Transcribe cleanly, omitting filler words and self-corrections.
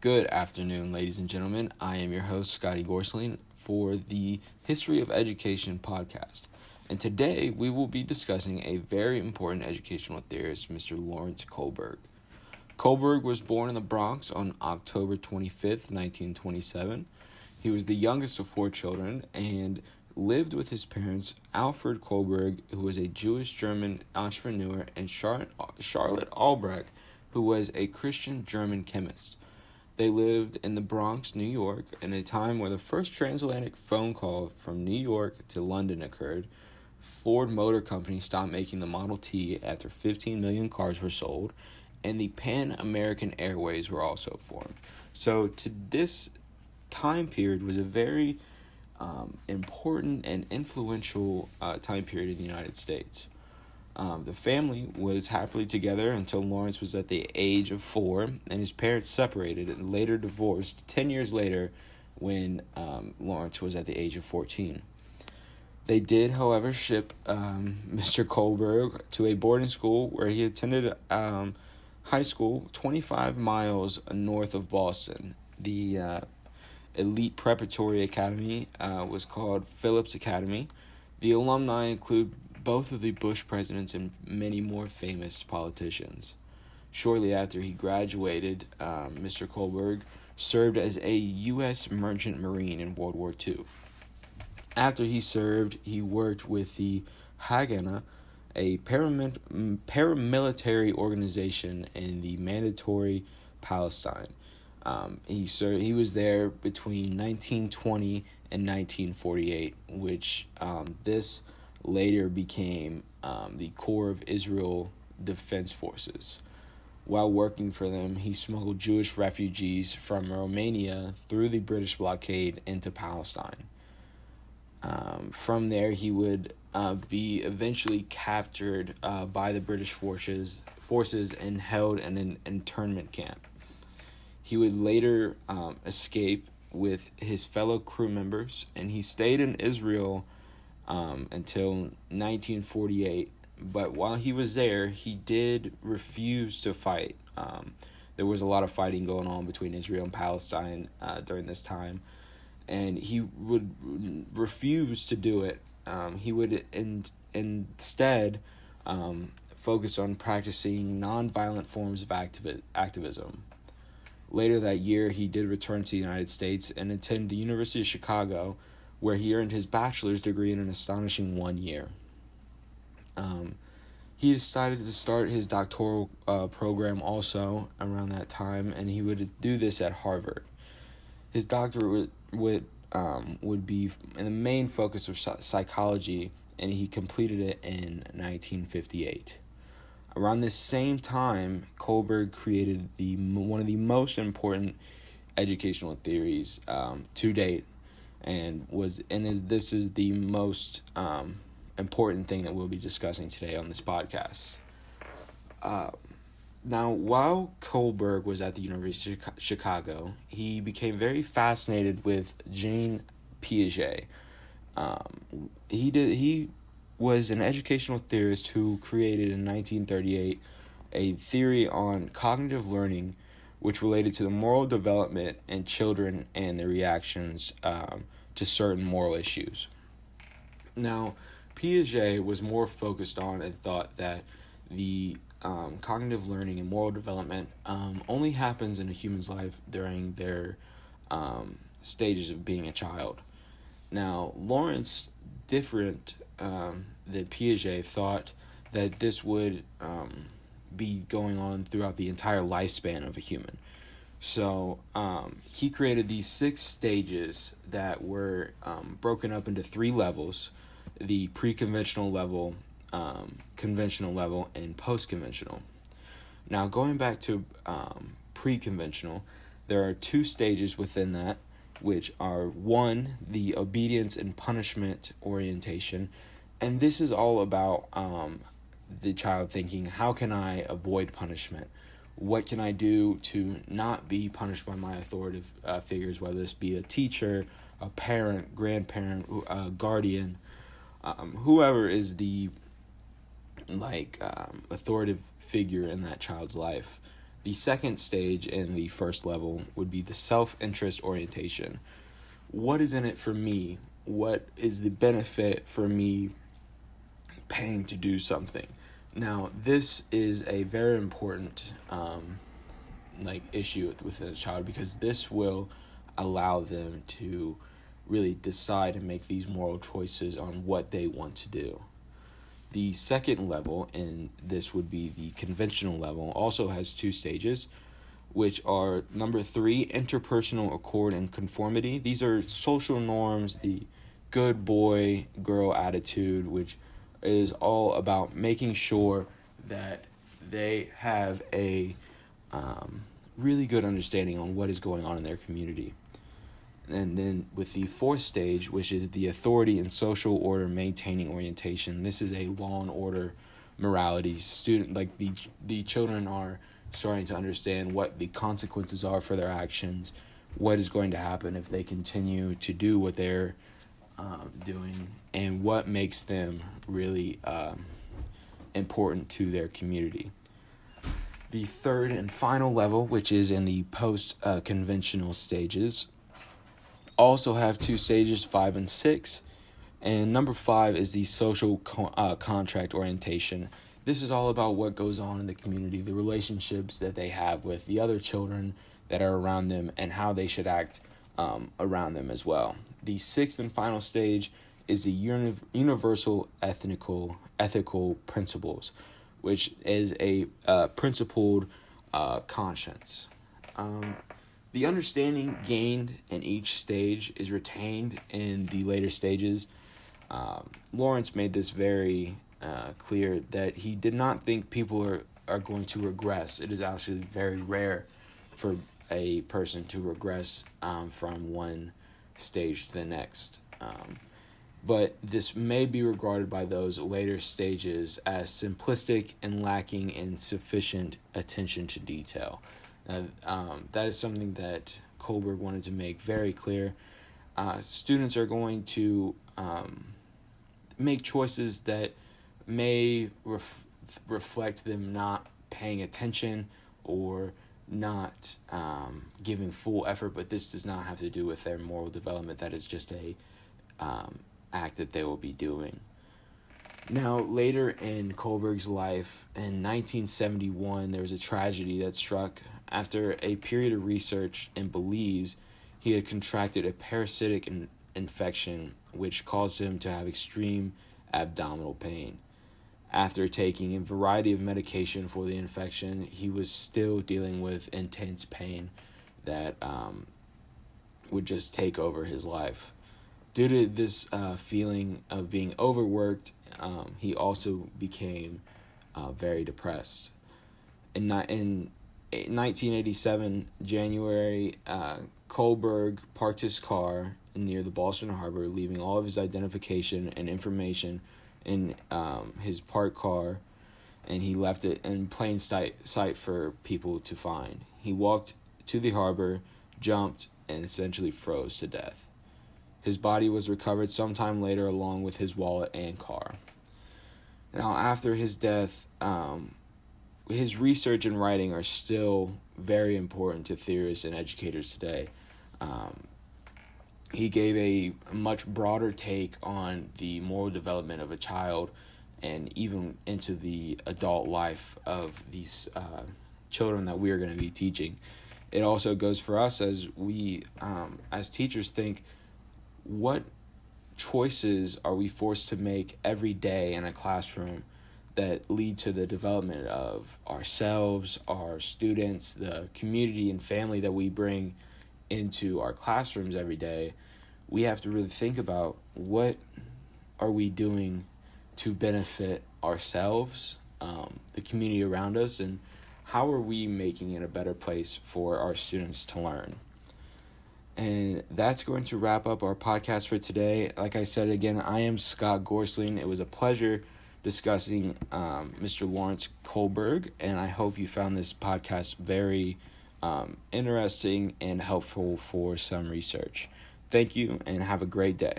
Good afternoon, ladies and gentlemen. I am your host, Scotty Gorsling, for the History of Education podcast. And today we will be discussing a very important educational theorist, Mr. Lawrence Kohlberg. Kohlberg was born in the Bronx on October 25th, 1927. He was the youngest of four children and lived with his parents, Alfred Kohlberg, who was a Jewish-German entrepreneur, and Charlotte Albrecht, who was a Christian German chemist. They lived in the Bronx, New York, in a time where the first transatlantic phone call from New York to London occurred. Ford Motor Company stopped making the Model T after 15 million cars were sold, and the Pan American Airways were also formed. So to this time period was a very important and influential time period in the United States. The family was happily together until Lawrence was at the age of 4, and his parents separated and later divorced 10 years later when Lawrence was at the age of 14. They did, however, ship Mr. Kohlberg to a boarding school where he attended high school 25 miles north of Boston. The elite preparatory academy was called Phillips Academy. The alumni include both of the Bush presidents and many more famous politicians. Shortly after he graduated, Mr. Kohlberg served as a U.S. merchant marine in World War II. After he served, he worked with the Haganah, a paramilitary organization in the Mandatory Palestine. He was there between 1920 and 1948, which this later became the Corps of Israel Defense Forces. While working for them, he smuggled Jewish refugees from Romania through the British blockade into Palestine. From there, he would be eventually captured by the British forces and held in an internment camp. He would later escape with his fellow crew members, and he stayed in Israel until 1948, but while he was there, he did refuse to fight. There was a lot of fighting going on between Israel and Palestine during this time, and he would refuse to do it. He would instead focus on practicing nonviolent forms of activism. Later that year, he did return to the United States and attend the University of Chicago, where he earned his bachelor's degree in an astonishing 1 year. He decided to start his doctoral program also around that time, and he would do this at Harvard. His doctorate would be in the main focus of psychology, and he completed it in 1958. Around this same time, Kohlberg created one of the most important educational theories to date, this is the most important thing that we'll be discussing today on this podcast. Now, while Kohlberg was at the University of Chicago, he became very fascinated with Jean Piaget. He was an educational theorist who created in 1938 a theory on cognitive learning, which related to the moral development in children and their reactions to certain moral issues. Now, Piaget was more focused on and thought that the cognitive learning and moral development only happens in a human's life during their stages of being a child. Now, Lawrence, different than Piaget, thought that this would be going on throughout the entire lifespan of a human. So he created these 6 stages that were broken up into 3 levels: the pre-conventional level, conventional level, and post-conventional. Now, going back to pre-conventional, there are 2 stages within that, which are 1, the obedience and punishment orientation, and this is all about the child thinking, how can I avoid punishment? What can I do to not be punished by my authoritative figures, whether this be a teacher, a parent, grandparent, guardian, whoever is the authoritative figure in that child's life. The second stage in the first level would be the self-interest orientation. What is in it for me? What is the benefit for me paying to do something? Now, this is a very important issue within a child, because this will allow them to really decide and make these moral choices on what they want to do. The second level, and this would be the conventional level, also has two stages, which are number 3, interpersonal accord and conformity. These are social norms, the good boy, girl attitude, which is all about making sure that they have a really good understanding on what is going on in their community. And then with the fourth stage, which is the authority and social order maintaining orientation, this is a law and order morality. The children are starting to understand what the consequences are for their actions, what is going to happen if they continue to do what they're doing, and what makes them really important to their community. The third and final level, which is in the post-conventional stages, also have two stages, 5 and 6. And number 5 is the social contract orientation. This is all about what goes on in the community, the relationships that they have with the other children that are around them, and how they should act around them as well. The sixth and final stage is the universal ethical principles, which is a principled conscience. The understanding gained in each stage is retained in the later stages. Lawrence made this very clear that he did not think people are going to regress. It is actually very rare for a person to regress from one stage to the next. But this may be regarded by those later stages as simplistic and lacking in sufficient attention to detail. That is something that Kohlberg wanted to make very clear. Students are going to make choices that may reflect them not paying attention or not giving full effort, but this does not have to do with their moral development. That is just a act that they will be doing. Now, later in Kohlberg's life, in 1971, there was a tragedy that struck. After a period of research in Belize, he had contracted a parasitic infection, which caused him to have extreme abdominal pain. After taking a variety of medication for the infection, he was still dealing with intense pain that would just take over his life. Due to this feeling of being overworked, he also became very depressed. In 1987, January, Kohlberg parked his car near the Boston Harbor, leaving all of his identification and information in his parked car, and he left it in plain sight for people to find. He walked to the harbor, jumped, and essentially froze to death. His body was recovered sometime later along with his wallet and car. Now, after his death, his research and writing are still very important to theorists and educators today. He gave a much broader take on the moral development of a child and even into the adult life of these children that we are going to be teaching. It also goes for us as we, as teachers, think, what choices are we forced to make every day in a classroom that lead to the development of ourselves, our students, the community and family that we bring into our classrooms every day? We have to really think about, what are we doing to benefit ourselves, the community around us, and how are we making it a better place for our students to learn? And that's going to wrap up our podcast for today. Like I said again, I am Scott Gorsling. It was a pleasure discussing Mr. Lawrence Kohlberg, and I hope you found this podcast very interesting and helpful for some research. Thank you, and have a great day.